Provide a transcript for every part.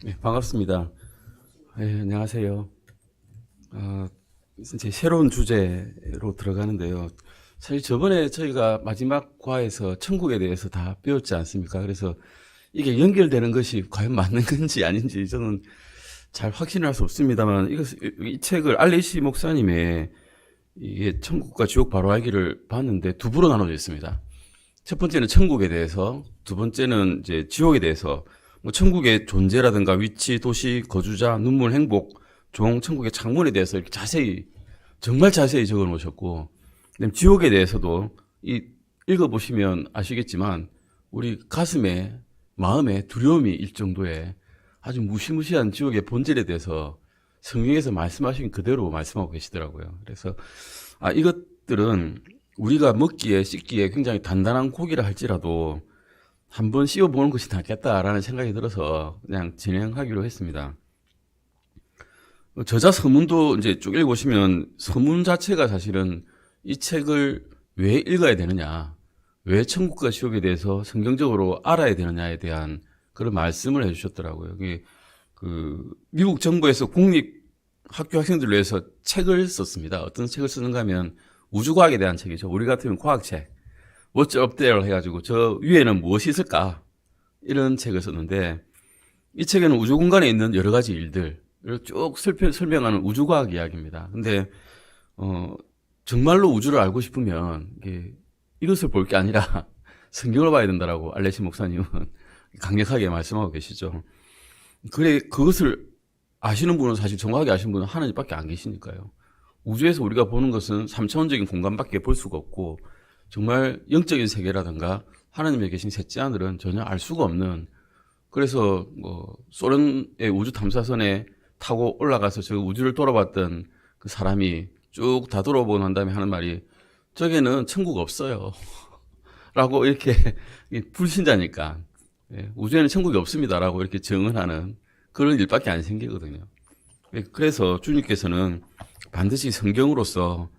네, 반갑습니다. 네, 안녕하세요. 이제 새로운 주제로 들어가는데요. 사실 저번에 저희가 마지막 과에서 천국에 대해서 다 배웠지 않습니까? 그래서 이게 연결되는 것이 과연 맞는 건지 아닌지 저는 잘 확신할 수 없습니다만 이 책을 알레시 목사님의 이게 천국과 지옥 바로 알기를 봤는데 두 부로 나눠져 있습니다. 첫 번째는 천국에 대해서, 두 번째는 이제 지옥에 대해서, 뭐 천국의 존재라든가 위치, 도시, 거주자, 눈물, 행복, 종, 천국의 창문에 대해서 이렇게 자세히, 정말 자세히 적어 놓으셨고, 그다음에 지옥에 대해서도 읽어보시면 아시겠지만, 우리 가슴에, 마음에 두려움이 일 정도의 아주 무시무시한 지옥의 본질에 대해서 성경에서 말씀하신 그대로 말씀하고 계시더라고요. 그래서, 이것들은 우리가 먹기에 씻기에 굉장히 단단한 고기라 할지라도 한번 씌워보는 것이 낫겠다라는 생각이 들어서 그냥 진행하기로 했습니다. 저자 서문도 이제 쭉 읽어보시면 서문 자체가 사실은 이 책을 왜 읽어야 되느냐, 왜 천국과 지옥에 대해서 성경적으로 알아야 되느냐에 대한 그런 말씀을 해주셨더라고요. 미국 정부에서 공립 학교 학생들을 위해서 책을 썼습니다. 어떤 책을 쓰는가 하면 우주과학에 대한 책이죠. 우리 같으면 과학책. What's up there 해가지고 저 위에는 무엇이 있을까? 이런 책을 썼는데 이 책에는 우주 공간에 있는 여러 가지 일들을 쭉 설명하는 우주과학 이야기입니다. 근데 정말로 우주를 알고 싶으면 이것을 볼 게 아니라 성경을 봐야 된다라고 알레시 목사님은 강력하게 말씀하고 계시죠. 그래 그것을 아시는 분은 사실 정확하게 아시는 분은 하나님밖에 안 계시니까요. 우주에서 우리가 보는 것은 3차원적인 공간밖에 볼 수가 없고 정말 영적인 세계라든가 하나님의 계신 셋째 하늘은 전혀 알 수가 없는, 그래서 소련의 우주 탐사선에 타고 올라가서 저 우주를 돌아봤던 그 사람이 쭉 다 돌아보고 난 다음에 하는 말이 저게는 천국 없어요 라고 이렇게 불신자니까 우주에는 천국이 없습니다 라고 이렇게 증언하는 그런 일밖에 안 생기거든요. 그래서 주님께서는 반드시 성경으로서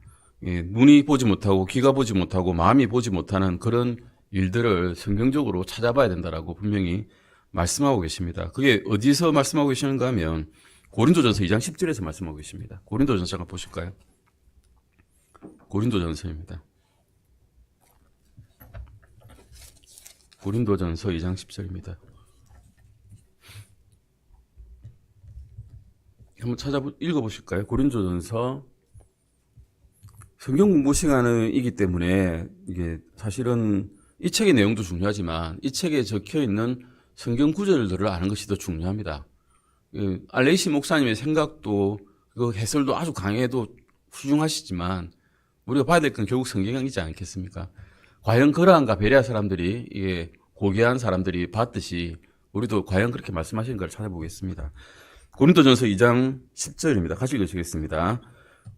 눈이 보지 못하고 귀가 보지 못하고 마음이 보지 못하는 그런 일들을 성경적으로 찾아봐야 된다라고 분명히 말씀하고 계십니다. 그게 어디서 말씀하고 계시는가 하면 고린도전서 2장 10절에서 말씀하고 계십니다. 고린도전서 잠깐 보실까요? 고린도전서입니다. 고린도전서 2장 10절입니다. 한번 읽어보실까요? 고린도전서. 성경 공부 시간이기 때문에 이게 사실은 이 책의 내용도 중요하지만 이 책에 적혀 있는 성경 구절들을 아는 것이 더 중요합니다. 알레이시 목사님의 생각도 그 해설도 아주 강해도 훌륭하시지만 우리가 봐야 될 건 결국 성경이지 않겠습니까? 과연 그러한가 베레아 사람들이 이게 고귀한 사람들이 봤듯이 우리도 과연 그렇게 말씀하시는 걸 찾아보겠습니다. 고린도전서 2장 10절입니다. 같이 읽으시겠습니다.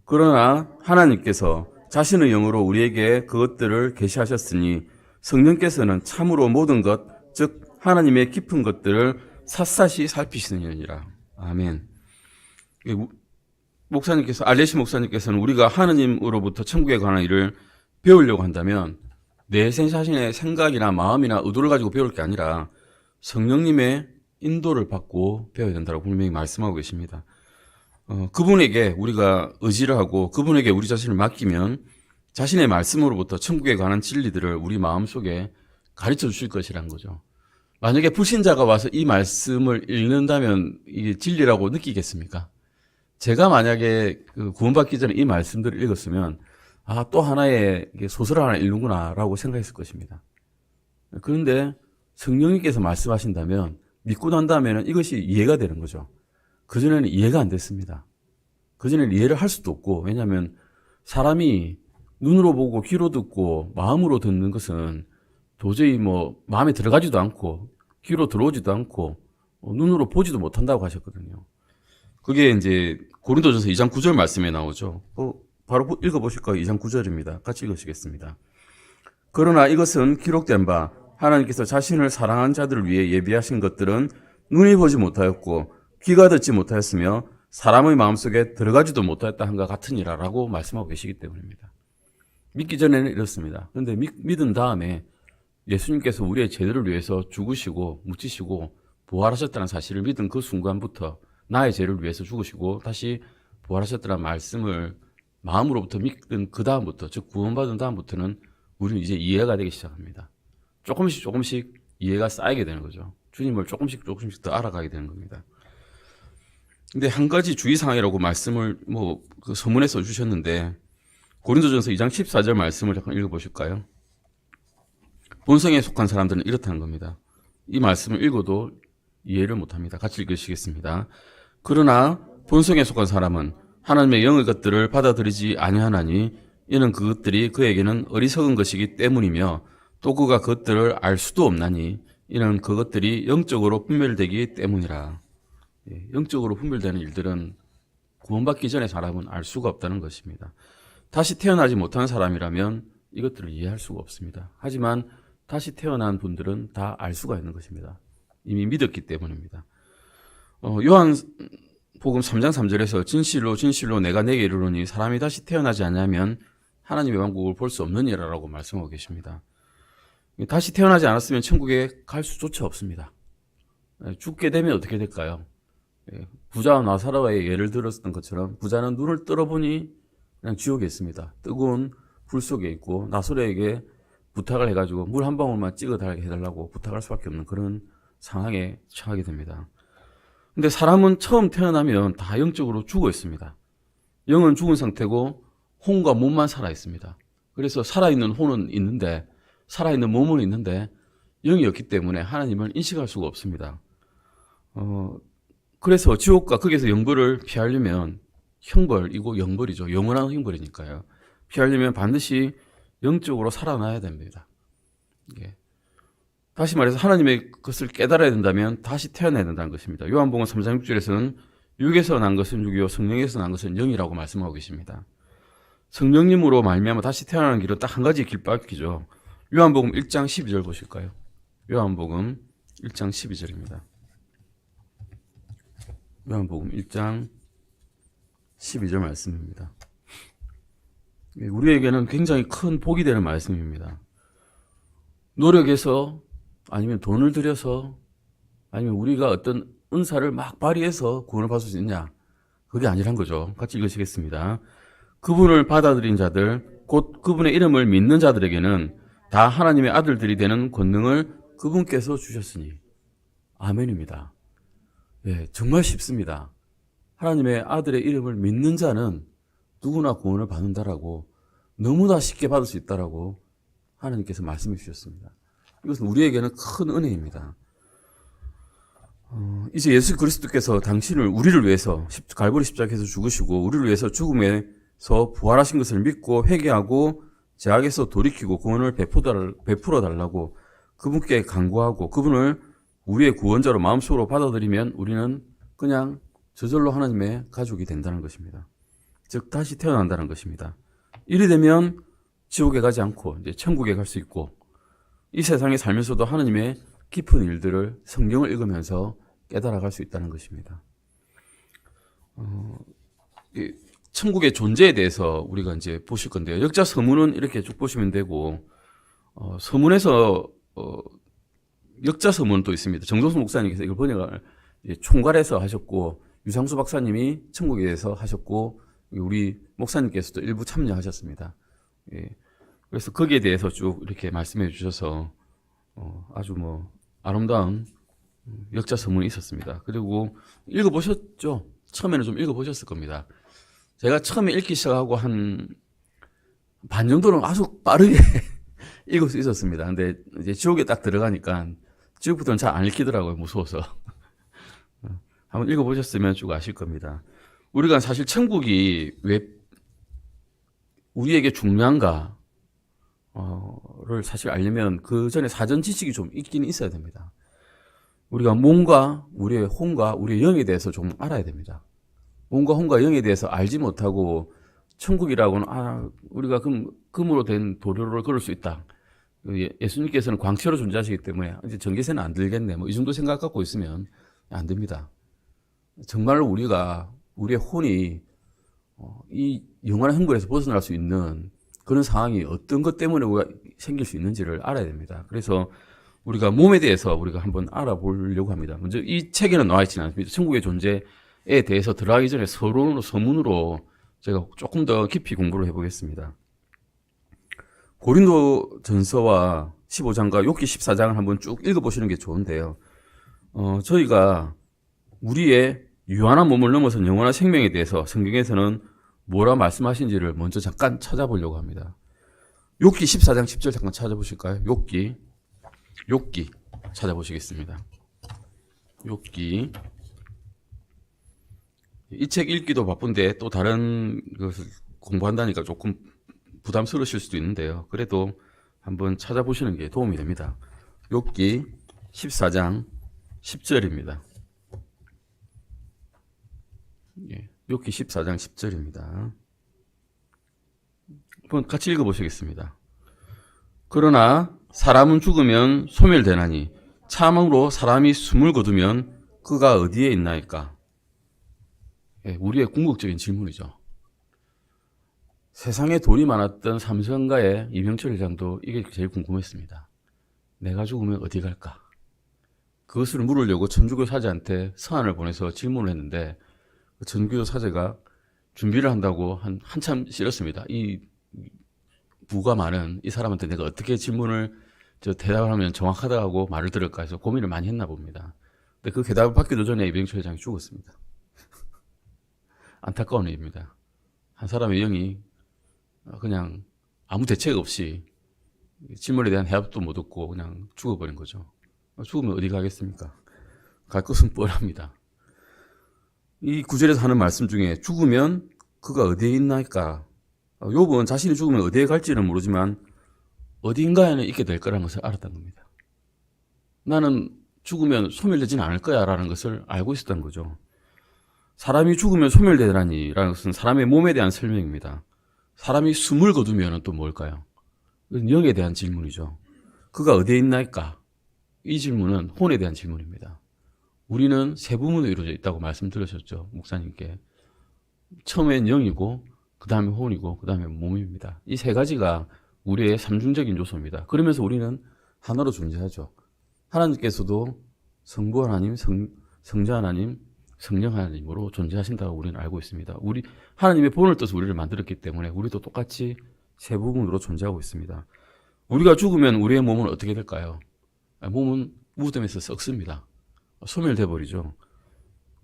그러나 하나님께서 자신의 영으로 우리에게 그것들을 계시하셨으니 성령께서는 참으로 모든 것, 즉 하나님의 깊은 것들을 샅샅이 살피시느니라. 아멘. 목사님께서, 알레시 목사님께서는 우리가 하나님으로부터 천국에 관한 일을 배우려고 한다면 내 자신의 생각이나 마음이나 의도를 가지고 배울 게 아니라 성령님의 인도를 받고 배워야 된다고 분명히 말씀하고 계십니다. 그분에게 우리가 의지를 하고 그분에게 우리 자신을 맡기면 자신의 말씀으로부터 천국에 관한 진리들을 우리 마음속에 가르쳐 주실 것이라는 거죠. 만약에 불신자가 와서 이 말씀을 읽는다면 이게 진리라고 느끼겠습니까? 제가 만약에 구원받기 전에 이 말씀들을 읽었으면 또 하나의 소설 하나 읽는구나 라고 생각했을 것입니다. 그런데 성령님께서 말씀하신다면 믿고 난 다음에는 이것이 이해가 되는 거죠. 그전에는 이해가 안 됐습니다. 그전에는 이해를 할 수도 없고, 왜냐하면 사람이 눈으로 보고 귀로 듣고 마음으로 듣는 것은 도저히 마음에 들어가지도 않고 귀로 들어오지도 않고 눈으로 보지도 못한다고 하셨거든요. 그게 이제 고린도전서 2장 9절 말씀에 나오죠. 바로 읽어보실까요? 2장 9절입니다. 같이 읽으시겠습니다. 그러나 이것은 기록된 바 하나님께서 자신을 사랑한 자들을 위해 예비하신 것들은 눈이 보지 못하였고 귀가 듣지 못하였으며 사람의 마음속에 들어가지도 못하였다 한것 같으니라라고 말씀하고 계시기 때문입니다. 믿기 전에는 이렇습니다. 그런데 믿은 다음에 예수님께서 우리의 죄들을 위해서 죽으시고 묻히시고 부활하셨다는 사실을 믿은 그 순간부터 나의 죄를 위해서 죽으시고 다시 부활하셨다는 말씀을 마음으로부터 믿은 그 다음부터, 즉 구원받은 다음부터는 우리는 이제 이해가 되기 시작합니다. 조금씩 이해가 쌓이게 되는 거죠. 주님을 조금씩 더 알아가게 되는 겁니다. 근데 한 가지 주의사항이라고 말씀을 그 서문에 써주셨는데, 고린도전서 2장 14절 말씀을 잠깐 읽어보실까요? 본성에 속한 사람들은 이렇다는 겁니다. 이 말씀을 읽어도 이해를 못합니다. 같이 읽으시겠습니다. 그러나 본성에 속한 사람은 하나님의 영의 것들을 받아들이지 아니하나니 이는 그것들이 그에게는 어리석은 것이기 때문이며 또 그가 그것들을 알 수도 없나니 이는 그것들이 영적으로 분별되기 때문이라. 영적으로 분별되는 일들은 구원받기 전에 사람은 알 수가 없다는 것입니다. 다시 태어나지 못한 사람이라면 이것들을 이해할 수가 없습니다. 하지만 다시 태어난 분들은 다 알 수가 있는 것입니다. 이미 믿었기 때문입니다. 요한복음 3장 3절에서 진실로 내가 내게 이르노니 사람이 다시 태어나지 않으면 하나님의 왕국을 볼 수 없느니라라고 말씀하고 계십니다. 다시 태어나지 않았으면 천국에 갈 수조차 없습니다. 죽게 되면 어떻게 될까요? 부자와 나사로의 예를 들었던 것처럼 부자는 눈을 떠러보니 그냥 지옥에 있습니다. 뜨거운 불 속에 있고 나사로에게 부탁을 해가지고 물 한 방울만 찍어달라고 해달라고 부탁할 수밖에 없는 그런 상황에 처하게 됩니다. 근데 사람은 처음 태어나면 다 영적으로 죽어 있습니다. 영은 죽은 상태고 혼과 몸만 살아 있습니다. 그래서 살아있는 혼은 있는데 살아있는 몸은 있는데 영이 없기 때문에 하나님을 인식할 수가 없습니다. 그래서 지옥과 거기서 영벌을 피하려면 형벌이고 영벌이죠. 영원한 형벌이니까요. 피하려면 반드시 영적으로 살아나야 됩니다. 다시 말해서 하나님의 것을 깨달아야 된다면 다시 태어나야 된다는 것입니다. 요한복음 3장 6절에서는 육에서 난 것은 육이요 성령에서 난 것은 영이라고 말씀하고 계십니다. 성령님으로 말미암아 다시 태어나는 길은 딱 한 가지 길밖이죠. 요한복음 1장 12절 보실까요? 요한복음 1장 12절입니다. 요한복음 1장 12절 말씀입니다. 우리에게는 굉장히 큰 복이 되는 말씀입니다. 노력해서 아니면 돈을 들여서 아니면 우리가 어떤 은사를 막 발휘해서 구원을 받을 수 있냐? 그게 아니란 거죠. 같이 읽으시겠습니다. 그분을 받아들인 자들, 곧 그분의 이름을 믿는 자들에게는 다 하나님의 아들들이 되는 권능을 그분께서 주셨으니. 아멘입니다. 정말 쉽습니다. 하나님의 아들의 이름을 믿는 자는 누구나 구원을 받는다라고 너무나 쉽게 받을 수 있다라고 하나님께서 말씀해 주셨습니다. 이것은 우리에게는 큰 은혜입니다. 이제 예수 그리스도께서 당신을 우리를 위해서 갈보리 십자가에서 죽으시고 우리를 위해서 죽음에서 부활하신 것을 믿고 회개하고 죄악에서 돌이키고 구원을 베풀어 달라고 그분께 간구하고 그분을 우리의 구원자로 마음속으로 받아들이면 우리는 그냥 저절로 하나님의 가족이 된다는 것입니다. 즉 다시 태어난다는 것입니다. 이리 되면 지옥에 가지 않고 이제 천국에 갈 수 있고 이 세상에 살면서도 하나님의 깊은 일들을 성경을 읽으면서 깨달아갈 수 있다는 것입니다. 천국의 존재에 대해서 우리가 이제 보실 건데요. 역자 서문은 이렇게 쭉 보시면 되고 서문에서 역자 서문은 또 있습니다. 정도수 목사님께서 이걸 번역을 총괄해서 하셨고 유상수 박사님이 천국에 대해서 하셨고 우리 목사님께서도 일부 참여하셨습니다. 그래서 거기에 대해서 쭉 이렇게 말씀해 주셔서 아주 아름다운 역자 서문이 있었습니다. 그리고 읽어보셨죠? 처음에는 좀 읽어보셨을 겁니다. 제가 처음에 읽기 시작하고 한 반 정도는 아주 빠르게 읽을 수 있었습니다. 근데 이제 지옥에 딱 들어가니까 지옥부터는 잘 안 읽히더라고요. 무서워서. 한번 읽어보셨으면 쭉 아실 겁니다. 우리가 사실 천국이 왜 우리에게 중요한가 를 사실 알려면 그 전에 사전 지식이 좀 있긴 있어야 됩니다. 우리가 몸과 우리의 혼과 우리의 영에 대해서 좀 알아야 됩니다. 몸과 혼과 영에 대해서 알지 못하고 천국이라고는 우리가 금으로 된 도료를 걸을 수 있다. 예수님께서는 광채로 존재하시기 때문에 이제 전기세는 안 들겠네. 이 정도 생각 갖고 있으면 안 됩니다. 정말로 우리의 혼이 이 영원한 흥분에서 벗어날 수 있는 그런 상황이 어떤 것 때문에 우리가 생길 수 있는지를 알아야 됩니다. 그래서 우리가 몸에 대해서 우리가 한번 알아보려고 합니다. 먼저 이 책에는 나와 있지는 않습니다. 천국의 존재에 대해서 들어가기 전에 서문으로 제가 조금 더 깊이 공부를 해보겠습니다. 고린도 전서와 15장과 욥기 14장을 한번 쭉 읽어보시는 게 좋은데요. 저희가 우리의 유한한 몸을 넘어선 영원한 생명에 대해서 성경에서는 뭐라 말씀하신지를 먼저 잠깐 찾아보려고 합니다. 욥기 14장 10절 잠깐 찾아보실까요? 욥기 찾아보시겠습니다. 욥기. 이 책 읽기도 바쁜데 또 다른 것을 공부한다니까 조금 부담스러우실 수도 있는데요. 그래도 한번 찾아보시는 게 도움이 됩니다. 욥기 14장 10절입니다. 욥기 14장 10절입니다. 한번 같이 읽어보시겠습니다. 그러나 사람은 죽으면 소멸되나니 참으로 사람이 숨을 거두면 그가 어디에 있나이까? 우리의 궁극적인 질문이죠. 세상에 돈이 많았던 삼성가의 이병철 회장도 이게 제일 궁금했습니다. 내가 죽으면 어디 갈까? 그것을 물으려고 천주교 사제한테 서한을 보내서 질문을 했는데 그 천주교 사제가 준비를 한다고 한참 싫었습니다. 이 부가 많은 이 사람한테 내가 어떻게 질문을 대답을 하면 정확하다고 말을 들을까 해서 고민을 많이 했나 봅니다. 근데 그 대답을 받기도 전에 이병철 회장이 죽었습니다. 안타까운 일입니다. 한 사람의 영이 그냥 아무 대책 없이 질문에 대한 해답도 못 얻고 그냥 죽어버린 거죠. 죽으면 어디 가겠습니까? 갈 곳은 뻔합니다. 이 구절에서 하는 말씀 중에 죽으면 그가 어디에 있나이까? 욥은 자신이 죽으면 어디에 갈지는 모르지만 어딘가에는 있게 될 거라는 것을 알았던 겁니다. 나는 죽으면 소멸되지는 않을 거야 라는 것을 알고 있었던 거죠. 사람이 죽으면 소멸되라니 라는 것은 사람의 몸에 대한 설명입니다. 사람이 숨을 거두면 또 뭘까요? 영에 대한 질문이죠. 그가 어디에 있나이까? 이 질문은 혼에 대한 질문입니다. 우리는 세 부분으로 이루어져 있다고 말씀드렸었죠. 목사님께. 처음엔 영이고 그 다음에 혼이고 그 다음에 몸입니다. 이 세 가지가 우리의 삼중적인 요소입니다. 그러면서 우리는 하나로 존재하죠. 하나님께서도 성부 하나님, 성자 하나님, 성령 하나님으로 존재하신다고 우리는 알고 있습니다. 우리 하나님의 본을 떠서 우리를 만들었기 때문에 우리도 똑같이 세 부분으로 존재하고 있습니다. 우리가 죽으면 우리의 몸은 어떻게 될까요? 몸은 무덤에서 썩습니다. 소멸돼 버리죠.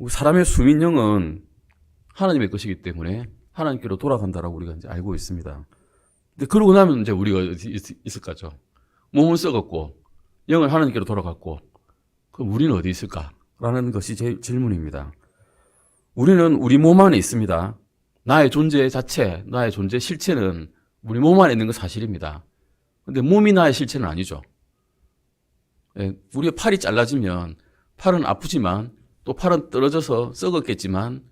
사람의 숨인 영은 하나님의 것이기 때문에 하나님께로 돌아간다라고 우리가 이제 알고 있습니다. 근데 그러고 나면 이제 우리가 어디 있을까죠? 몸은 썩었고 영은 하나님께로 돌아갔고 그럼 우리는 어디 있을까? 라는 것이 제 질문입니다. 우리는 우리 몸 안에 있습니다. 나의 존재 자체, 나의 존재 실체는 우리 몸 안에 있는 건 사실입니다. 근데 몸이 나의 실체는 아니죠. 우리의 팔이 잘라지면 팔은 아프지만 또 팔은 떨어져서 썩었겠지만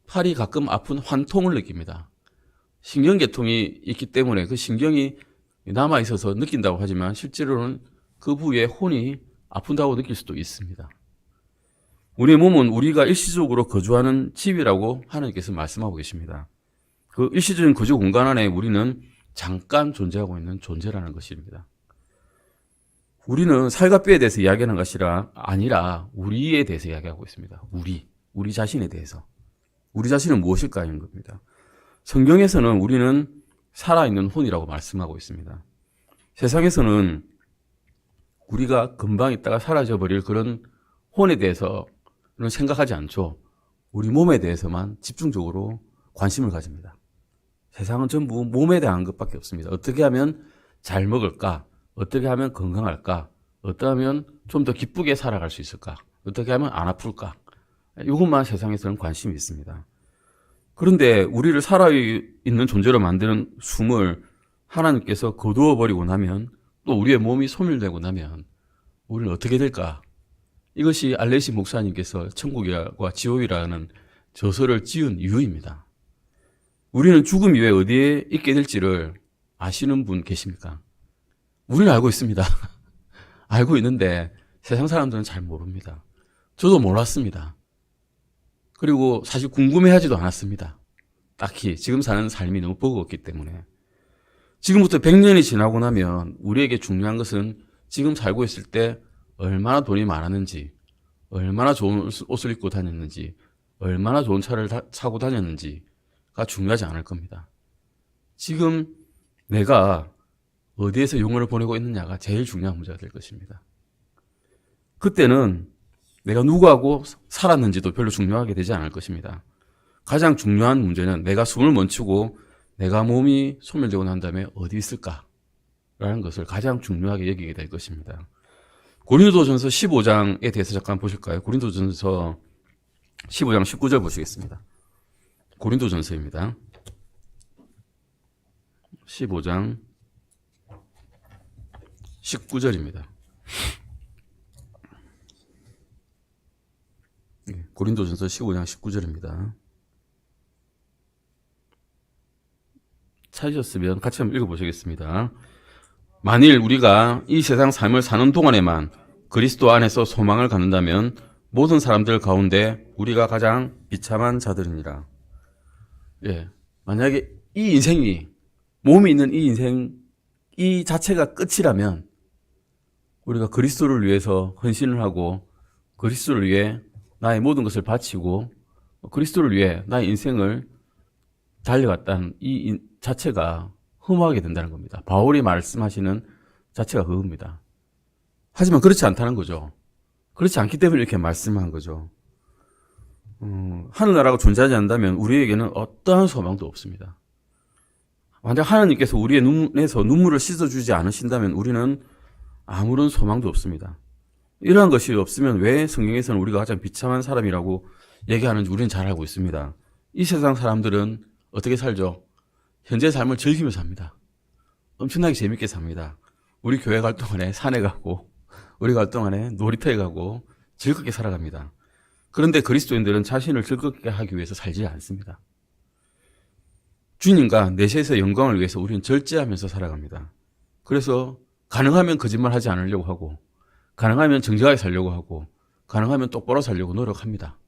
팔이 가끔 아픈 환통을 느낍니다. 신경계통이 있기 때문에 그 신경이 남아있어서 느낀다고 하지만 실제로는 그 부위에 혼이 아픈다고 느낄 수도 있습니다. 우리의 몸은 우리가 일시적으로 거주하는 집이라고 하나님께서 말씀하고 계십니다. 그 일시적인 거주 공간 안에 우리는 잠깐 존재하고 있는 존재라는 것입니다. 우리는 살과 뼈에 대해서 이야기하는 것이 아니라 우리에 대해서 이야기하고 있습니다. 우리 자신에 대해서. 우리 자신은 무엇일까 하는 겁니다. 성경에서는 우리는 살아있는 혼이라고 말씀하고 있습니다. 세상에서는 우리가 금방 있다가 사라져버릴 그런 혼에 대해서는 생각하지 않죠. 우리 몸에 대해서만 집중적으로 관심을 가집니다. 세상은 전부 몸에 대한 것밖에 없습니다. 어떻게 하면 잘 먹을까? 어떻게 하면 건강할까? 어떻게 하면 좀 더 기쁘게 살아갈 수 있을까? 어떻게 하면 안 아플까? 이것만 세상에서는 관심이 있습니다. 그런데 우리를 살아있는 존재로 만드는 숨을 하나님께서 거두어버리고 나면 또 우리의 몸이 소멸되고 나면 우리는 어떻게 될까? 이것이 알레시 목사님께서 천국과 지옥이라는 저서를 지은 이유입니다. 우리는 죽음 이후에 어디에 있게 될지를 아시는 분 계십니까? 우리는 알고 있습니다. 알고 있는데 세상 사람들은 잘 모릅니다. 저도 몰랐습니다. 그리고 사실 궁금해하지도 않았습니다. 딱히 지금 사는 삶이 너무 버거웠기 때문에. 지금부터 100년이 지나고 나면 우리에게 중요한 것은 지금 살고 있을 때 얼마나 돈이 많았는지, 얼마나 좋은 옷을 입고 다녔는지, 얼마나 좋은 차를 타고 다녔는지가 중요하지 않을 겁니다. 지금 내가 어디에서 영혼을 보내고 있느냐가 제일 중요한 문제가 될 것입니다. 그때는 내가 누구하고 살았는지도 별로 중요하게 되지 않을 것입니다. 가장 중요한 문제는 내가 숨을 멈추고 내가 몸이 소멸되고 난 다음에 어디 있을까라는 것을 가장 중요하게 여기게 될 것입니다. 고린도전서 15장에 대해서 잠깐 보실까요? 고린도전서 15장 19절 보시겠습니다. 고린도전서입니다. 15장 19절입니다. 고린도전서 15장 19절입니다. 찾으셨으면 같이 한번 읽어보시겠습니다. 만일 우리가 이 세상 삶을 사는 동안에만 그리스도 안에서 소망을 갖는다면 모든 사람들 가운데 우리가 가장 비참한 자들이니라. 예, 만약에 이 인생이, 몸이 있는 이 인생, 이 자체가 끝이라면 우리가 그리스도를 위해서 헌신을 하고 그리스도를 위해 나의 모든 것을 바치고 그리스도를 위해 나의 인생을 달려갔다는 이 자체가 허무하게 된다는 겁니다. 바울이 말씀하시는 자체가 그겁니다. 하지만 그렇지 않다는 거죠. 그렇지 않기 때문에 이렇게 말씀한 거죠. 하늘나라가 존재하지 않는다면 우리에게는 어떠한 소망도 없습니다. 만약 하나님께서 우리의 눈에서 눈물을 씻어주지 않으신다면 우리는 아무런 소망도 없습니다. 이러한 것이 없으면 왜 성경에서는 우리가 가장 비참한 사람이라고 얘기하는지 우리는 잘 알고 있습니다. 이 세상 사람들은 어떻게 살죠? 현재 삶을 즐기면서 삽니다. 엄청나게 재밌게 삽니다. 우리 교회 갈 동안에 산에 가고 우리 갈 동안에 놀이터에 가고 즐겁게 살아갑니다. 그런데 그리스도인들은 자신을 즐겁게 하기 위해서 살지 않습니다. 주님과 내세에서 영광을 위해서 우리는 절제하면서 살아갑니다. 그래서 가능하면 거짓말하지 않으려고 하고 가능하면 정직하게 살려고 하고 가능하면 똑바로 살려고 노력합니다.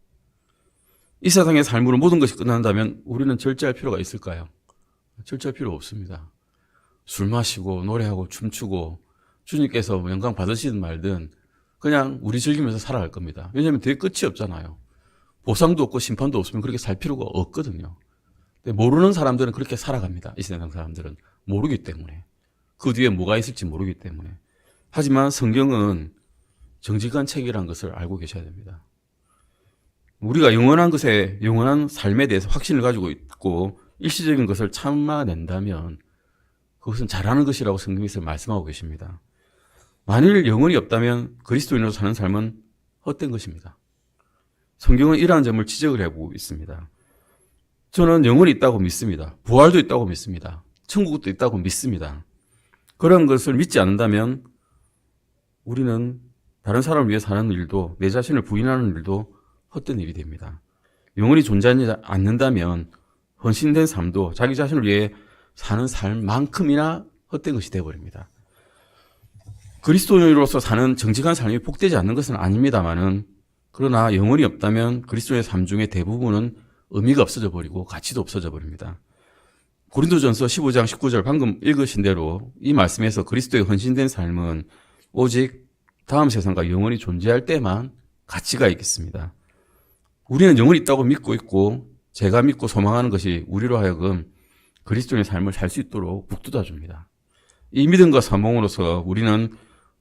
이 세상의 삶으로 모든 것이 끝난다면 우리는 절제할 필요가 있을까요? 절제할 필요 없습니다. 술 마시고 노래하고 춤추고 주님께서 영광 받으시든 말든 그냥 우리 즐기면서 살아갈 겁니다. 왜냐하면 뒤에 끝이 없잖아요. 보상도 없고 심판도 없으면 그렇게 살 필요가 없거든요. 근데 모르는 사람들은 그렇게 살아갑니다. 이 세상 사람들은 모르기 때문에. 그 뒤에 뭐가 있을지 모르기 때문에. 하지만 성경은 정직한 책이라는 것을 알고 계셔야 됩니다. 우리가 영원한 것에, 영원한 삶에 대해서 확신을 가지고 있고 일시적인 것을 참아낸다면 그것은 잘하는 것이라고 성경에서 말씀하고 계십니다. 만일 영혼이 없다면 그리스도인으로 사는 삶은 헛된 것입니다. 성경은 이러한 점을 지적을 해보고 있습니다. 저는 영혼이 있다고 믿습니다. 부활도 있다고 믿습니다. 천국도 있다고 믿습니다. 그런 것을 믿지 않는다면 우리는 다른 사람을 위해 사는 일도 내 자신을 부인하는 일도 헛된 일이 됩니다. 영혼이 존재하지 않는다면 헌신된 삶도 자기 자신을 위해 사는 삶만큼이나 헛된 것이 되어버립니다. 그리스도인으로서 사는 정직한 삶이 복되지 않는 것은 아닙니다만은 그러나 영혼이 없다면 그리스도의 삶 중에 대부분은 의미가 없어져 버리고 가치도 없어져 버립니다. 고린도전서 15장 19절 방금 읽으신 대로 이 말씀에서 그리스도의 헌신된 삶은 오직 다음 세상과 영원히 존재할 때만 가치가 있겠습니다. 우리는 영혼이 있다고 믿고 있고 제가 믿고 소망하는 것이 우리로 하여금 그리스도의 삶을 살 수 있도록 북돋아 줍니다. 이 믿음과 사몽으로서 우리는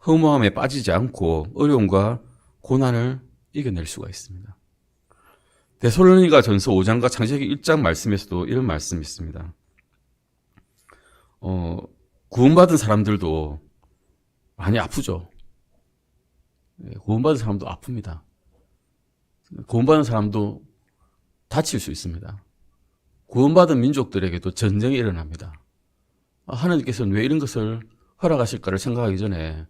허무함에 빠지지 않고 어려움과 고난을 이겨낼 수가 있습니다. 데살로니가 전서 5장과 창세기 1장 말씀에서도 이런 말씀이 있습니다. 구원받은 사람들도 많이 아프죠. 구원받은 사람도 아픕니다. 구원받은 사람도 다칠 수 있습니다. 구원받은 민족들에게도 전쟁이 일어납니다. 하나님께서는 왜 이런 것을 허락하실까를 생각하기 전에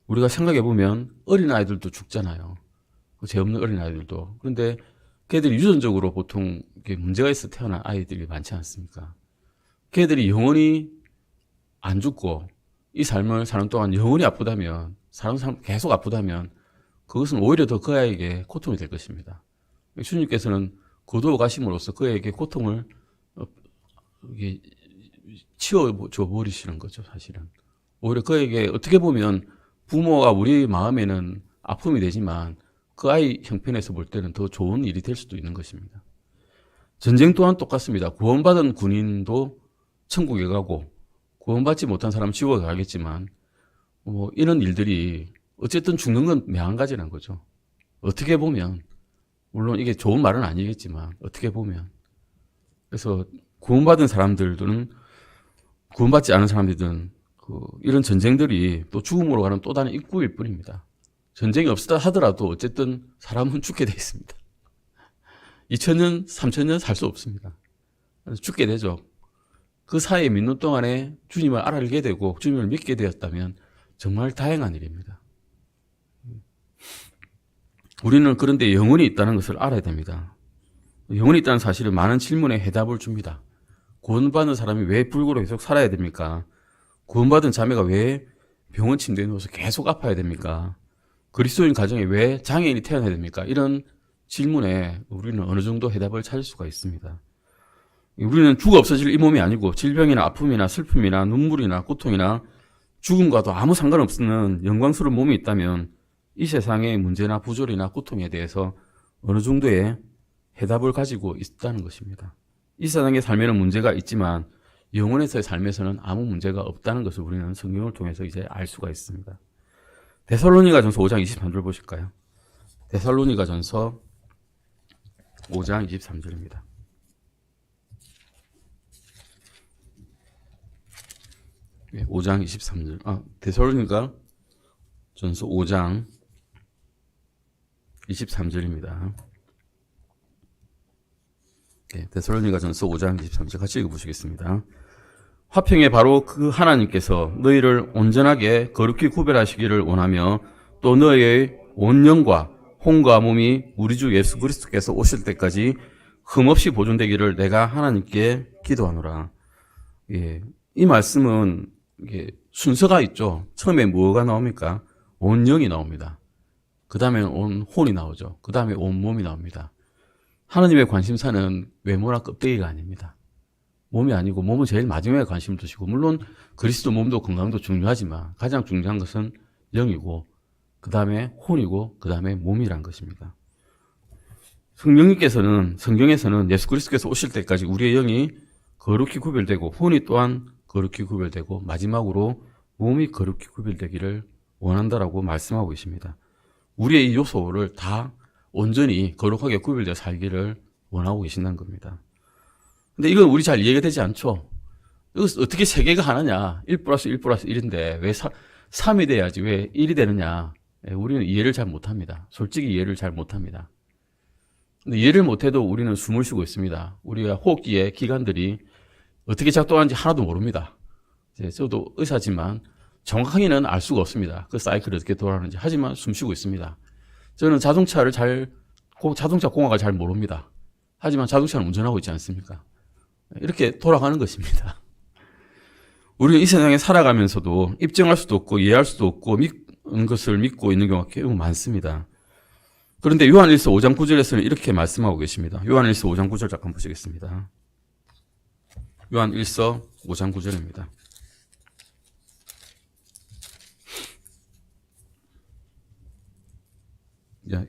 우리가 생각해보면 어린아이들도 죽잖아요. 죄 없는 어린아이들도. 그런데 걔들이 유전적으로 보통 문제가 있어 태어난 아이들이 많지 않습니까? 걔들이 영원히 안 죽고 이 삶을 사는 동안 영원히 아프다면, 사는 사람 계속 아프다면 그것은 오히려 더 그 아이에게 고통이 될 것입니다. 주님께서는 거두어 가심으로써 그에게 고통을 치워줘 버리시는 거죠, 사실은. 오히려 그에게 어떻게 보면 부모가 우리 마음에는 아픔이 되지만 그 아이 형편에서 볼 때는 더 좋은 일이 될 수도 있는 것입니다. 전쟁 또한 똑같습니다. 구원받은 군인도 천국에 가고 구원받지 못한 사람은 지옥에 가겠지만 이런 일들이 어쨌든 죽는 건 매한가지란 거죠. 어떻게 보면 물론 이게 좋은 말은 아니겠지만 어떻게 보면 그래서 구원받은 사람들은 구원받지 않은 사람들은 이런 전쟁들이 또 죽음으로 가는 또 다른 입구일 뿐입니다. 전쟁이 없었다 하더라도 어쨌든 사람은 죽게 돼 있습니다. 2000년, 3000년 살 수 없습니다. 죽게 되죠. 그 사이에 믿는 동안에 주님을 알게 되고 주님을 믿게 되었다면 정말 다행한 일입니다. 우리는 그런데 영혼이 있다는 것을 알아야 됩니다. 영혼이 있다는 사실은 많은 질문에 해답을 줍니다. 구원받은 사람이 왜 불구로 계속 살아야 됩니까? 구원받은 자매가 왜 병원 침대에 누워서 계속 아파야 됩니까? 그리스도인 가정에 왜 장애인이 태어나야 됩니까? 이런 질문에 우리는 어느 정도 해답을 찾을 수가 있습니다. 우리는 죽어 없어질 이 몸이 아니고 질병이나 아픔이나 슬픔이나 눈물이나 고통이나 죽음과도 아무 상관없는 영광스러운 몸이 있다면 이 세상의 문제나 부조리나 고통에 대해서 어느 정도의 해답을 가지고 있다는 것입니다. 이 세상의 삶에는 문제가 있지만 영혼에서의 삶에서는 아무 문제가 없다는 것을 우리는 성경을 통해서 이제 알 수가 있습니다. 데살로니가전서 5장 23절 보실까요? 데살로니가전서 5장 23절입니다. 5장 23절. 데살로니가 전서 5장 23절입니다. 데살로니가 전서 5장 23절 같이 읽어보시겠습니다. 화평에 바로 그 하나님께서 너희를 온전하게 거룩히 구별하시기를 원하며 또 너희의 온 영과 혼과 몸이 우리 주 예수 그리스도께서 오실 때까지 흠없이 보존되기를 내가 하나님께 기도하노라. 이 말씀은 순서가 있죠. 처음에 뭐가 나옵니까? 온 영이 나옵니다. 그 다음에 온 혼이 나오죠. 그 다음에 온 몸이 나옵니다. 하나님의 관심사는 외모나 껍데기가 아닙니다. 몸이 아니고 몸은 제일 마지막에 관심을 두시고 물론 그리스도 몸도 건강도 중요하지만 가장 중요한 것은 영이고 그 다음에 혼이고 그 다음에 몸이란 것입니다. 성경에서는 예수 그리스도께서 오실 때까지 우리의 영이 거룩히 구별되고 혼이 또한 거룩히 구별되고 마지막으로 몸이 거룩히 구별되기를 원한다라고 말씀하고 계십니다. 우리의 이 요소를 다 온전히 거룩하게 구별되어 살기를 원하고 계신다는 겁니다. 근데 이건 우리 잘 이해가 되지 않죠? 이거 어떻게 세 개가 하나냐? 1 플러스 1 플러스 1인데 왜 3이 돼야지 왜 1이 되느냐? 우리는 이해를 잘 못합니다. 솔직히 이해를 잘 못합니다. 근데 이해를 못해도 우리는 숨을 쉬고 있습니다. 우리가 호흡기의 기관들이 어떻게 작동하는지 하나도 모릅니다. 저도 의사지만 정확하게는 알 수가 없습니다. 그 사이클이 어떻게 돌아가는지. 하지만 숨 쉬고 있습니다. 저는 자동차 공학을 잘 모릅니다. 하지만 자동차는 운전하고 있지 않습니까? 이렇게 돌아가는 것입니다. 우리는 이 세상에 살아가면서도 입증할 수도 없고 이해할 수도 없고 믿는 것을 믿고 있는 경우가 매우 많습니다. 그런데 요한일서 5장 9절에서는 이렇게 말씀하고 계십니다. 요한일서 5장 9절 잠깐 보시겠습니다. 요한일서 5장 9절입니다.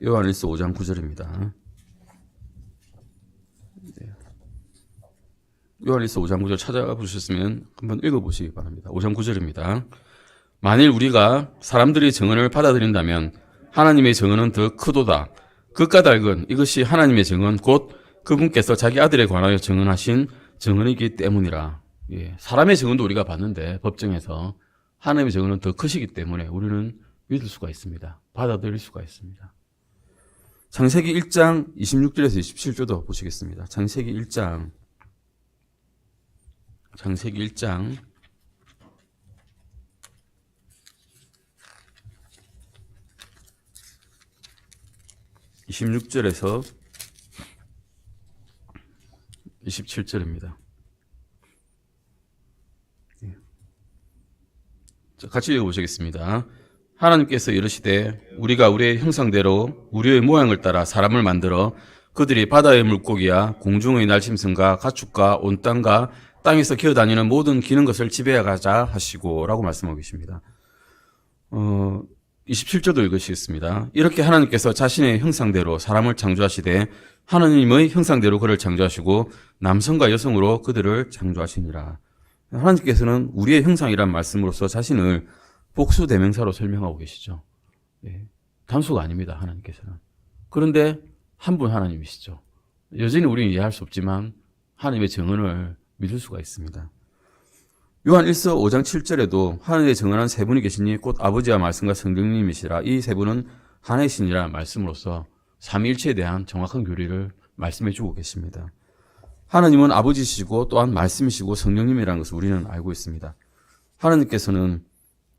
요한일서 5장 9절입니다. 요한일서 5장 9절 찾아보셨으면 한번 읽어보시기 바랍니다. 5장 9절입니다. 만일 우리가 사람들의 증언을 받아들인다면 하나님의 증언은 더 크도다. 그 까닭은 이것이 하나님의 증언 곧 그분께서 자기 아들에 관하여 증언하신 증언이기 때문이라. 사람의 증언도 우리가 받는데 법정에서 하나님의 증언은 더 크시기 때문에 우리는 믿을 수가 있습니다. 받아들일 수가 있습니다. 창세기 1장 26절에서 27절도 보시겠습니다. 창세기 1장 26절에서 27절입니다. 같이 읽어보시겠습니다. 하나님께서 이르시되 우리가 우리의 형상대로 우리의 모양을 따라 사람을 만들어 그들이 바다의 물고기와 공중의 날짐승과 가축과 온 땅과 땅에서 기어다니는 모든 기는 것을 지배하자 하시고 라고 말씀하고 계십니다. 27절도 읽으시겠습니다. 이렇게 하나님께서 자신의 형상대로 사람을 창조하시되 하나님의 형상대로 그를 창조하시고 남성과 여성으로 그들을 창조하시니라. 하나님께서는 우리의 형상이란 말씀으로써 자신을 복수대명사로 설명하고 계시죠. 예, 단수가 아닙니다. 하나님께서는. 그런데 한 분 하나님이시죠. 여전히 우리는 이해할 수 없지만 하나님의 정언을 믿을 수가 있습니다. 요한 1서 5장 7절에도 하나님의 정언한 세 분이 계시니 곧 아버지와 말씀과 성령님이시라. 이 세 분은 하나의 신이라는 말씀으로써 삼위일체에 대한 정확한 교리를 말씀해 주고 계십니다. 하나님은 아버지시고 또한 말씀이시고 성령님이라는 것을 우리는 알고 있습니다. 하나님께서는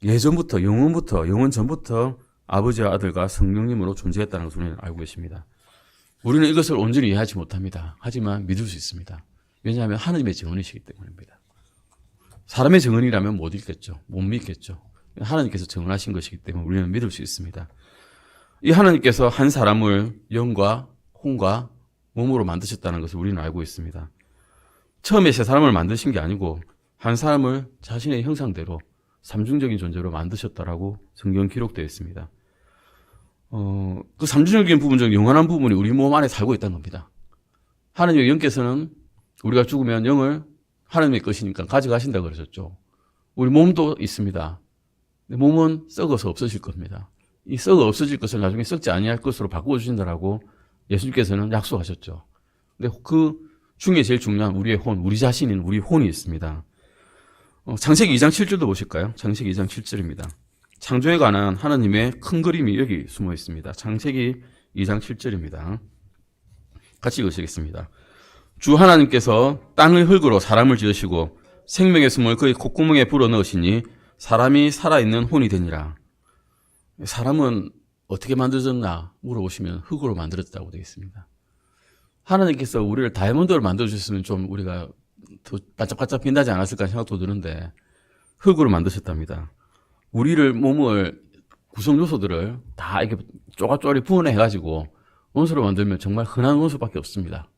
예전부터 영원 전부터 아버지와 아들과 성령님으로 존재했다는 것을 우리는 알고 계십니다. 우리는 이것을 온전히 이해하지 못합니다. 하지만 믿을 수 있습니다. 왜냐하면 하나님의 정언이시기 때문입니다. 사람의 정언이라면 못 읽겠죠. 못 믿겠죠. 하나님께서 정언하신 것이기 때문에 우리는 믿을 수 있습니다. 이 하나님께서 한 사람을 영과 혼과 몸으로 만드셨다는 것을 우리는 알고 있습니다. 처음에 세 사람을 만드신 게 아니고 한 사람을 자신의 형상대로 삼중적인 존재로 만드셨다라고 성경 기록되어 있습니다. 그 삼중적인 부분 중 영원한 부분이 우리 몸 안에 살고 있다는 겁니다. 하나님의 영께서는 우리가 죽으면 영을 하나님의 것이니까 가져가신다고 그러셨죠. 우리 몸도 있습니다. 몸은 썩어서 없어질 겁니다. 이 썩어 없어질 것을 나중에 썩지 아니할 것으로 바꾸어 주신다라고 예수님께서는 약속하셨죠. 근데 그 중에 제일 중요한 우리의 혼, 우리 자신인 우리 혼이 있습니다. 창세기 2장 7절도 보실까요? 창세기 2장 7절입니다. 창조에 관한 하나님의 큰 그림이 여기 숨어 있습니다. 창세기 2장 7절입니다. 같이 읽으시겠습니다. 주 하나님께서 땅의 흙으로 사람을 지으시고 생명의 숨을 그의 콧구멍에 불어넣으시니 사람이 살아있는 혼이 되니라. 사람은 어떻게 만들어졌나 물어보시면 흙으로 만들어졌다고 되어 있습니다. 하나님께서 우리를 다이아몬드로 만들어주셨으면 좀 우리가 더 반짝반짝 빛나지 않았을까 생각도 드는데 흙으로 만드셨답니다. 우리를 몸을 구성 요소들을 다 이렇게 쪼가쪼리 분해해가지고 원소로 만들면 정말 흔한 원소밖에 없습니다.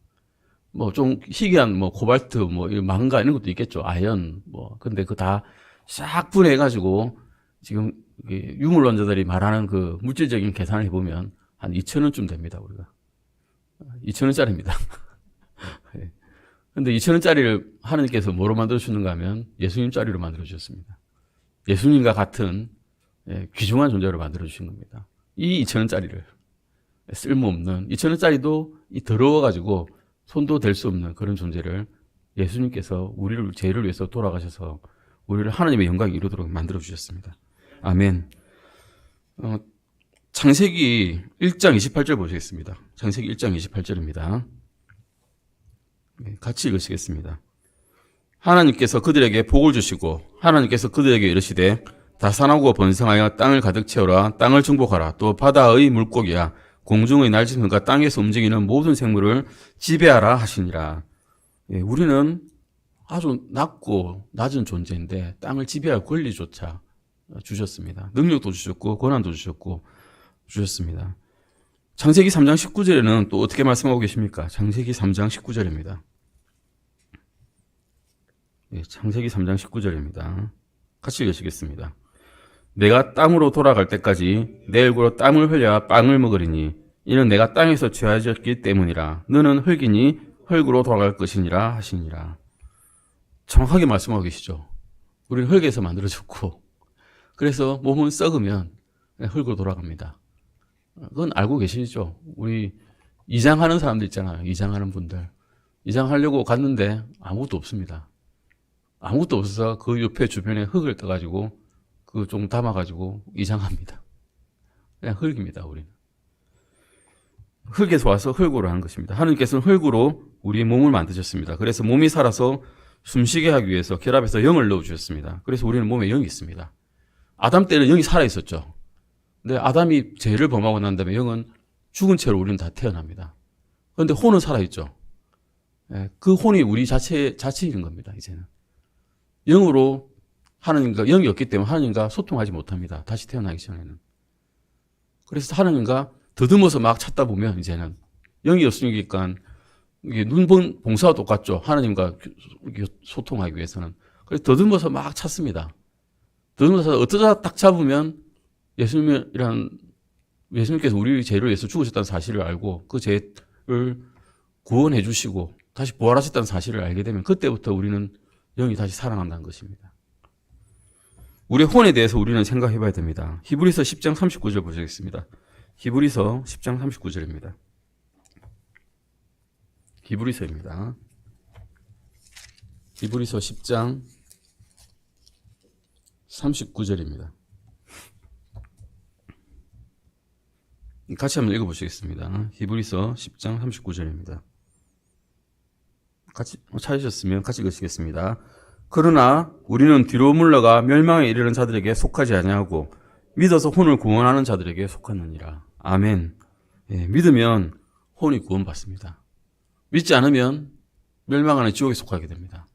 뭐 좀 희귀한 뭐 코발트 뭐 망가 이런 것도 있겠죠. 아연 뭐 근데 그 다 싹 분해해가지고 지금 유물론자들이 말하는 그 물질적인 계산을 해보면 한 2,000원쯤 됩니다. 우리가 2,000원짜리입니다. 근데 2,000원짜리를 하나님께서 뭐로 만들어주는가 하면 예수님짜리로 만들어주셨습니다. 예수님과 같은 귀중한 존재로 만들어주신 겁니다. 이 2,000원짜리를 쓸모없는 2,000원짜리도 이 더러워가지고 손도 댈 수 없는 그런 존재를 예수님께서 우리를 죄를 위해서 돌아가셔서 우리를 하나님의 영광에 이루도록 만들어주셨습니다. 아멘. 창세기 1장 28절 보시겠습니다. 창세기 1장 28절입니다. 같이 읽으시겠습니다. 하나님께서 그들에게 복을 주시고 하나님께서 그들에게 이르시되 다산하고 번성하여 땅을 가득 채우라. 땅을 정복하라. 또 바다의 물고기야 공중의 날짐승과 땅에서 움직이는 모든 생물을 지배하라 하시니라. 우리는 아주 낮은 존재인데 땅을 지배할 권리조차 주셨습니다. 능력도 주셨고 권한도 주셨습니다. 창세기 3장 19절에는 또 어떻게 말씀하고 계십니까? 창세기 3장 19절입니다. 창세기 3장 19절입니다. 같이 읽으시겠습니다. 내가 땅으로 돌아갈 때까지 내 얼굴로 땀을 흘려 빵을 먹으리니 이는 내가 땅에서 죄하였기 때문이라. 너는 흙이니 흙으로 돌아갈 것이니라 하시니라. 정확하게 말씀하고 계시죠. 우리는 흙에서 만들어졌고 그래서 몸은 썩으면 흙으로 돌아갑니다. 그건 알고 계시죠. 우리 이장하는 사람들 있잖아요. 이장하는 분들. 이장하려고 갔는데 아무것도 없습니다. 아무것도 없어서 그 옆에 주변에 흙을 떠가지고 그 좀 담아가지고 이장합니다. 그냥 흙입니다. 우리는. 흙에서 와서 흙으로 하는 것입니다. 하나님께서는 흙으로 우리의 몸을 만드셨습니다. 그래서 몸이 살아서 숨쉬게 하기 위해서 결합해서 영을 넣어주셨습니다. 그래서 우리는 몸에 영이 있습니다. 아담 때는 영이 살아있었죠. 근데 아담이 죄를 범하고 난 다음에 영은 죽은 채로 우리는 다 태어납니다. 그런데 혼은 살아있죠. 그 혼이 우리 자체인 겁니다. 이제는. 영으로 하나님과 영이 없기 때문에 하나님과 소통하지 못합니다. 다시 태어나기 전에는. 그래서 하나님과 더듬어서 막 찾다 보면 이제는 영이 없으니까 이게 눈본 봉사와 똑같죠. 하나님과 소통하기 위해서는. 그래서 더듬어서 막 찾습니다. 더듬어서 어쩌다 딱 잡으면 예수님께서 우리 죄를 위해서 죽으셨다는 사실을 알고 그 죄를 구원해 주시고 다시 부활하셨다는 사실을 알게 되면 그때부터 우리는 영이 다시 살아난다는 것입니다. 우리의 혼에 대해서 우리는 생각해 봐야 됩니다. 히브리서 10장 39절 보시겠습니다. 히브리서 10장 39절입니다. 히브리서입니다. 히브리서 10장 39절입니다. 같이 한번 읽어보시겠습니다. 히브리서 10장 39절입니다. 같이 찾으셨으면 같이 읽으시겠습니다. 그러나 우리는 뒤로 물러가 멸망에 이르는 자들에게 속하지 아니하고 믿어서 혼을 구원하는 자들에게 속하느니라. 아멘. 예, 믿으면 혼이 구원받습니다. 믿지 않으면 멸망하는 지옥에 속하게 됩니다.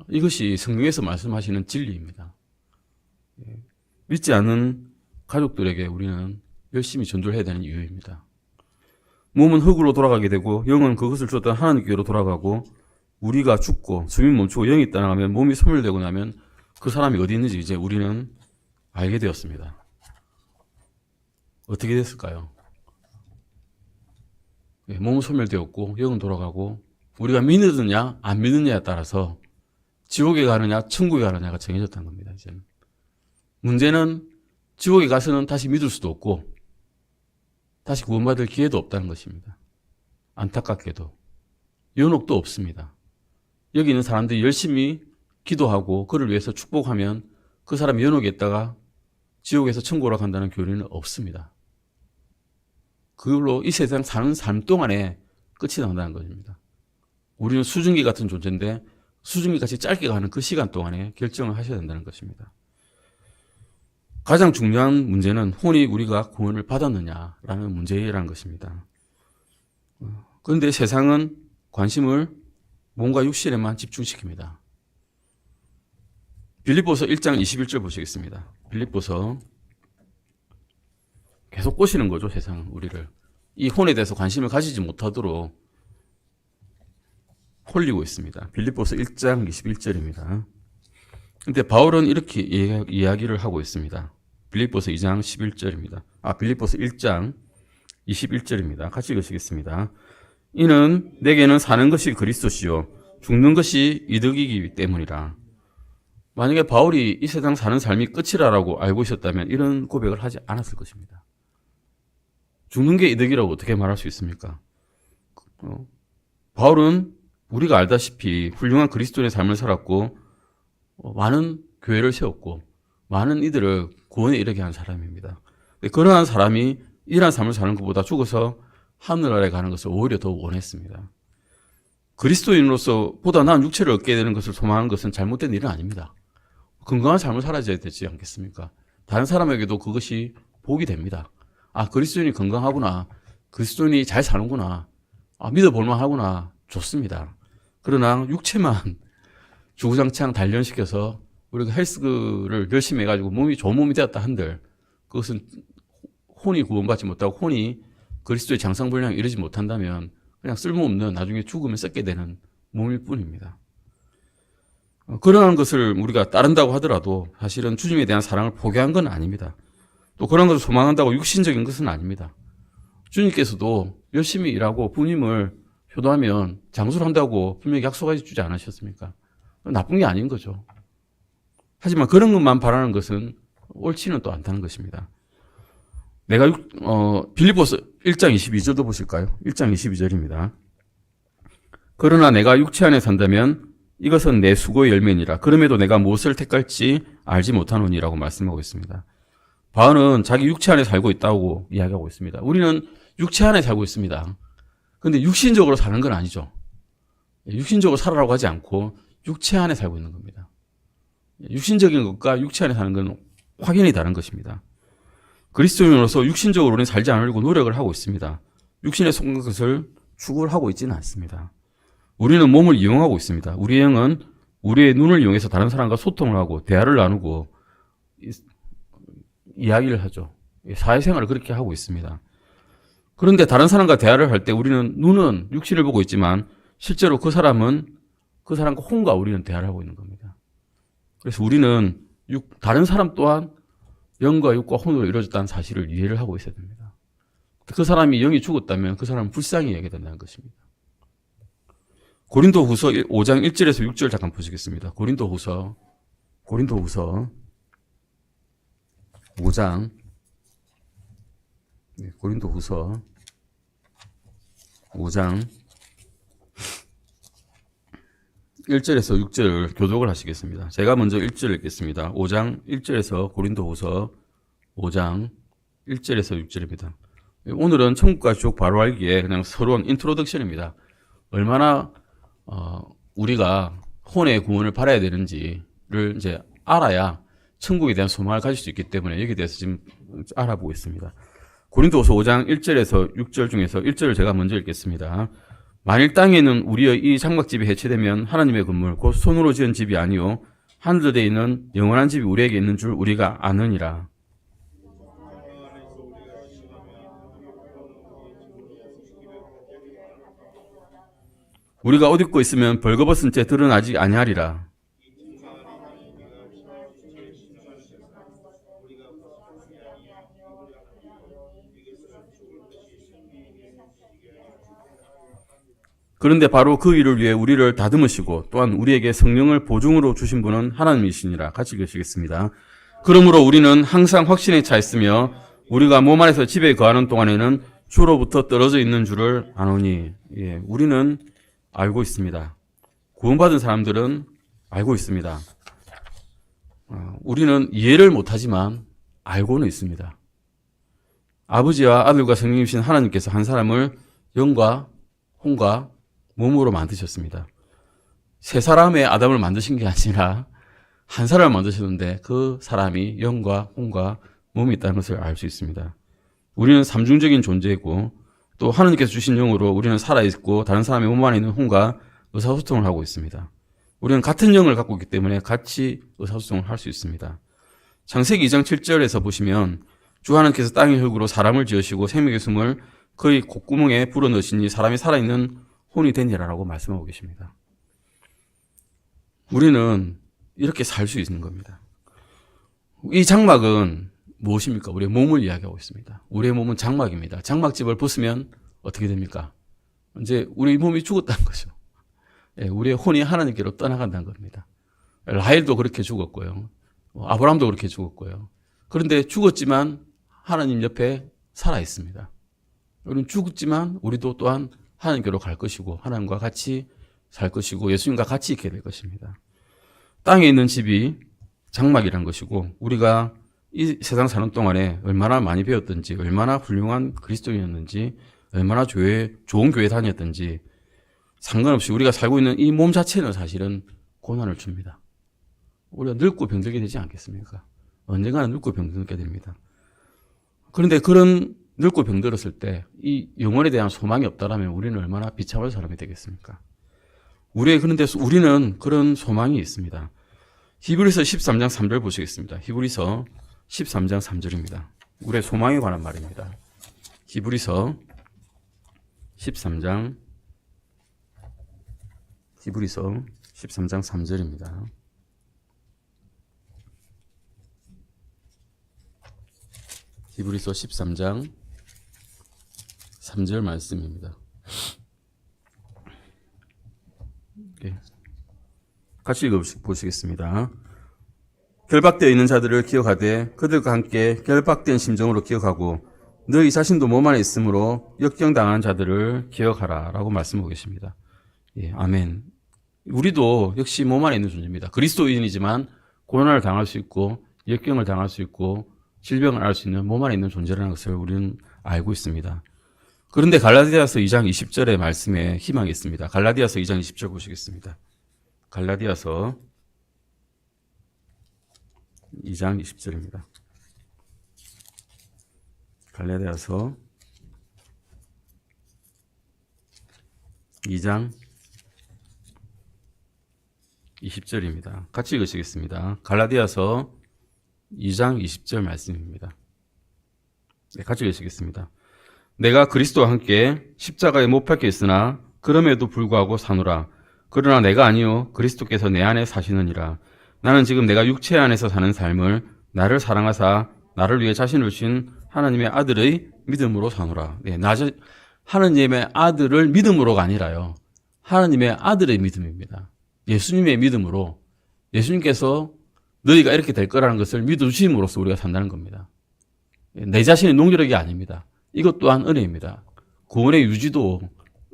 이것이 성경에서 말씀하시는 진리입니다. 예, 믿지 않는 가족들에게 우리는 열심히 전도를 해야 되는 이유입니다. 몸은 흙으로 돌아가게 되고 영은 그것을 주었던 하나님께로 돌아가고 우리가 죽고 숨이 멈추고 영이 떠나가면 몸이 소멸되고 나면 그 사람이 어디 있는지 이제 우리는 알게 되었습니다. 어떻게 됐을까요? 예, 몸은 소멸되었고 영은 돌아가고 우리가 믿느냐 안 믿느냐에 따라서 지옥에 가느냐 천국에 가느냐가 정해졌다는 겁니다. 이제는. 문제는 지옥에 가서는 다시 믿을 수도 없고 다시 구원받을 기회도 없다는 것입니다. 안타깝게도 연옥도 없습니다. 여기 있는 사람들이 열심히 기도하고 그를 위해서 축복하면 그 사람이 연옥에 있다가 지옥에서 천국으로 간다는 교리는 없습니다. 그걸로 이 세상 사는 삶 동안에 끝이 난다는 것입니다. 우리는 수증기 같은 존재인데 수증기 같이 짧게 가는 그 시간 동안에 결정을 하셔야 된다는 것입니다. 가장 중요한 문제는 혼이 우리가 구원을 받았느냐라는 문제라는 것입니다. 그런데 세상은 관심을 몸과 육신에만 집중시킵니다. 빌립보서 1장 21절 보시겠습니다. 빌립보서 계속 꼬시는 거죠, 세상은 우리를. 이 혼에 대해서 관심을 가지지 못하도록 홀리고 있습니다. 빌립보서 1장 21절입니다. 근데 바울은 이렇게 이야기를 하고 있습니다. 빌립보서 2장 11절입니다. 빌립보서 1장 21절입니다. 같이 읽으시겠습니다. 이는 내게는 사는 것이 그리스도시요 죽는 것이 이득이기 때문이라. 만약에 바울이 이 세상 사는 삶이 끝이라고 알고 있었다면 이런 고백을 하지 않았을 것입니다. 죽는 게 이득이라고 어떻게 말할 수 있습니까? 바울은 우리가 알다시피 훌륭한 그리스도인의 삶을 살았고 많은 교회를 세웠고 많은 이들을 구원에 이르게 한 사람입니다. 그러한 사람이 이러한 삶을 사는 것보다 죽어서 하늘나라에 가는 것을 오히려 더 원했습니다. 그리스도인으로서 보다 나은 육체를 얻게 되는 것을 소망하는 것은 잘못된 일은 아닙니다. 건강한 삶을 살아야 되지 않겠습니까? 다른 사람에게도 그것이 복이 됩니다. 그리스도인이 건강하구나. 그리스도인이 잘 사는구나. 믿어볼만 하구나. 좋습니다. 그러나 육체만 주구장창 단련시켜서 우리가 헬스를 열심히 해가지고 몸이 좋은 몸이 되었다 한들 그것은 혼이 구원받지 못하고 혼이 그리스도의 장성분량에 이르지 못한다면 그냥 쓸모없는 나중에 죽으면 썩게 되는 몸일 뿐입니다. 그러한 것을 우리가 따른다고 하더라도 사실은 주님에 대한 사랑을 포기한 건 아닙니다. 또 그런 것을 소망한다고 육신적인 것은 아닙니다. 주님께서도 열심히 일하고 부님을 효도하면 장수를 한다고 분명히 약속해 주지 않으셨습니까? 나쁜 게 아닌 거죠. 하지만 그런 것만 바라는 것은 옳지는 또 않다는 것입니다. 내가 빌립보서 1장 22절도 보실까요? 1장 22절입니다. 그러나 내가 육체 안에 산다면 이것은 내 수고의 열매니라. 그럼에도 내가 무엇을 택할지 알지 못하노니라고 말씀하고 있습니다. 바울은 자기 육체 안에 살고 있다고 이야기하고 있습니다. 우리는 육체 안에 살고 있습니다. 그런데 육신적으로 사는 건 아니죠. 육신적으로 살아라고 하지 않고 육체 안에 살고 있는 겁니다. 육신적인 것과 육체 안에 사는 건 확연히 다른 것입니다. 그리스도인으로서 육신적으로 우리는 살지 않으려고 노력을 하고 있습니다. 육신에 속한 것을 추구를 하고 있지는 않습니다. 우리는 몸을 이용하고 있습니다. 우리의 영은 우리의 눈을 이용해서 다른 사람과 소통을 하고 대화를 나누고 이야기를 하죠. 사회생활을 그렇게 하고 있습니다. 그런데 다른 사람과 대화를 할 때 우리는 눈은 육신을 보고 있지만 실제로 그 사람은 그 사람과 혼과 우리는 대화를 하고 있는 겁니다. 그래서 우리는 다른 사람 또한 영과 육과 혼으로 이루어졌다는 사실을 이해를 하고 있어야 됩니다. 그 사람이 영이 죽었다면 그 사람은 불쌍히 여겨야 된다는 것입니다. 고린도후서 5장 1절에서 6절 잠깐 보시겠습니다. 고린도후서 5장 고린도후서 5장 1절에서 6절을 교독을 하시겠습니다. 제가 먼저 1절 읽겠습니다. 5장 1절에서 고린도후서 5장 1절에서 6절입니다. 오늘은 천국과 지옥 바로 알기에 그냥 서론 인트로덕션입니다. 얼마나 우리가 혼의 구원을 바라야 되는지를 이제 알아야 천국에 대한 소망을 가질 수 있기 때문에 여기에 대해서 지금 알아보고 있습니다. 고린도후서 5장 1절에서 6절 중에서 1절을 제가 먼저 읽겠습니다. 만일 땅에는 우리의 이 장막집이 해체되면 하나님의 건물 곧 손으로 지은 집이 아니요 하늘에 있는 영원한 집이 우리에게 있는 줄 우리가 아느니라. 우리가 옷 입고 있으면 벌거벗은 채 드러나지 아니하리라. 그런데 바로 그 일을 위해 우리를 다듬으시고 또한 우리에게 성령을 보증으로 주신 분은 하나님이시니라. 같이 읽으시겠습니다. 그러므로 우리는 항상 확신에 차 있으며 우리가 몸 안에서 집에 거하는 동안에는 주로부터 떨어져 있는 줄을 아노니. 우리는 알고 있습니다. 구원받은 사람들은 알고 있습니다. 우리는 이해를 못하지만 알고는 있습니다. 아버지와 아들과 성령이신 하나님께서 한 사람을 영과 혼과 몸으로 만드셨습니다. 세 사람의 아담을 만드신 게 아니라 한 사람을 만드셨는데 그 사람이 영과 혼과 몸이 있다는 것을 알 수 있습니다. 우리는 삼중적인 존재이고 또 하나님께서 주신 영으로 우리는 살아있고 다른 사람의 몸 안에 있는 혼과 의사소통을 하고 있습니다. 우리는 같은 영을 갖고 있기 때문에 같이 의사소통을 할 수 있습니다. 창세기 2장 7절에서 보시면 주 하나님께서 땅의 흙으로 사람을 지으시고 생명의 숨을 그의 콧구멍에 불어넣으시니 사람이 살아있는 혼이 되니라라고 말씀하고 계십니다. 우리는 이렇게 살 수 있는 겁니다. 이 장막은 무엇입니까? 우리의 몸을 이야기하고 있습니다. 우리의 몸은 장막입니다. 장막집을 벗으면 어떻게 됩니까? 이제 우리 몸이 죽었다는 거죠. 우리의 혼이 하나님께로 떠나간다는 겁니다. 라헬도 그렇게 죽었고요. 아브라함도 그렇게 죽었고요. 그런데 죽었지만 하나님 옆에 살아 있습니다. 우리는 죽었지만 우리도 또한 하나님께로 갈 것이고 하나님과 같이 살 것이고 예수님과 같이 있게 될 것입니다. 땅에 있는 집이 장막이란 것이고 우리가 이 세상 사는 동안에 얼마나 많이 배웠든지 얼마나 훌륭한 그리스도인이었는지 얼마나 좋은 교회 다녔든지 상관없이 우리가 살고 있는 이 몸 자체는 사실은 고난을 줍니다. 우리가 늙고 병들게 되지 않겠습니까? 언젠가는 늙고 병들게 됩니다. 그런데 그런 늙고 병들었을 때 이 영혼에 대한 소망이 없다라면 우리는 얼마나 비참한 사람이 되겠습니까? 그런데 우리는 그런 소망이 있습니다. 히브리서 13장 3절 보시겠습니다. 히브리서 13장 3절입니다. 우리의 소망에 관한 말입니다. 히브리서 13장 3절입니다. 히브리서 13장 3절 말씀입니다. 같이 읽어보시겠습니다. 결박되어 있는 자들을 기억하되 그들과 함께 결박된 심정으로 기억하고 너희 자신도 몸 안에 있으므로 역경당한 자들을 기억하라 라고 말씀하고 계십니다. 아멘. 우리도 역시 몸 안에 있는 존재입니다. 그리스도인이지만 고난을 당할 수 있고 역경을 당할 수 있고 질병을 알 수 있는 몸 안에 있는 존재라는 것을 우리는 알고 있습니다. 그런데 갈라디아서 2장 20절의 말씀에 희망이 있습니다. 갈라디아서 2장 20절 보시겠습니다. 갈라디아서 2장 20절입니다. 갈라디아서 2장 20절입니다. 같이 읽으시겠습니다. 갈라디아서 2장 20절 말씀입니다. 같이 읽으시겠습니다. 내가 그리스도와 함께 십자가에 못 박혀 있으나 그럼에도 불구하고 사노라. 그러나 내가 아니요 그리스도께서 내 안에 사시느니라. 나는 지금 내가 육체 안에서 사는 삶을 나를 사랑하사 나를 위해 자신을 주신 하나님의 아들의 믿음으로 사노라. 네, 하나님의 아들을 믿음으로가 아니라요. 하나님의 아들의 믿음입니다. 예수님의 믿음으로 예수님께서 너희가 이렇게 될 거라는 것을 믿어주심으로써 우리가 산다는 겁니다. 내 자신의 농력이 아닙니다. 이것 또한 은혜입니다. 구원의 유지도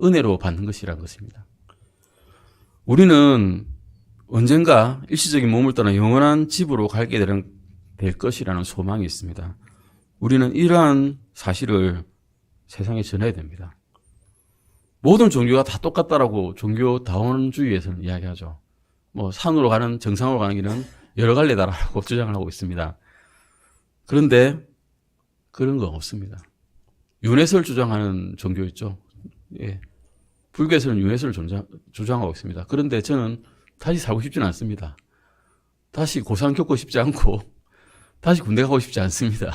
은혜로 받는 것이라는 것입니다. 우리는 언젠가 일시적인 몸을 떠나 영원한 집으로 가게 될 것이라는 소망이 있습니다. 우리는 이러한 사실을 세상에 전해야 됩니다. 모든 종교가 다 똑같다라고 종교다원주의에서는 이야기하죠. 산으로 가는, 정상으로 가는 길은 여러 갈래다라고 주장을 하고 있습니다. 그런데 그런 거 없습니다. 윤회설 주장하는 종교 있죠. 예. 불교에서는 윤회설을 주장하고 있습니다. 그런데 저는 다시 살고 싶지는 않습니다. 다시 고상 겪고 싶지 않고 다시 군대 가고 싶지 않습니다.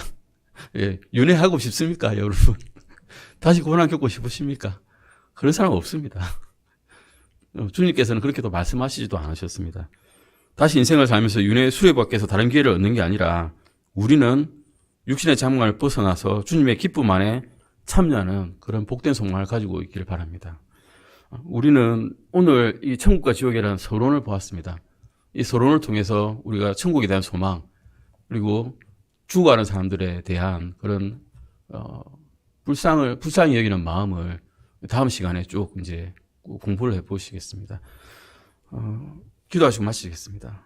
예. 윤회하고 싶습니까, 여러분? 다시 고난 겪고 싶으십니까? 그런 사람 없습니다. 주님께서는 그렇게도 말씀하시지도 않으셨습니다. 다시 인생을 살면서 윤회 수레받기 위해서 다른 기회를 얻는 게 아니라 우리는 육신의 잡음을 벗어나서 주님의 기쁨 안에 참여하는 그런 복된 소망을 가지고 있기를 바랍니다. 우리는 오늘 이 천국과 지옥이라는 서론을 보았습니다. 이 서론을 통해서 우리가 천국에 대한 소망, 그리고 죽어가는 사람들에 대한 그런 불쌍히 여기는 마음을 다음 시간에 쭉 이제 공부를 해보시겠습니다. 기도하시고 마치겠습니다.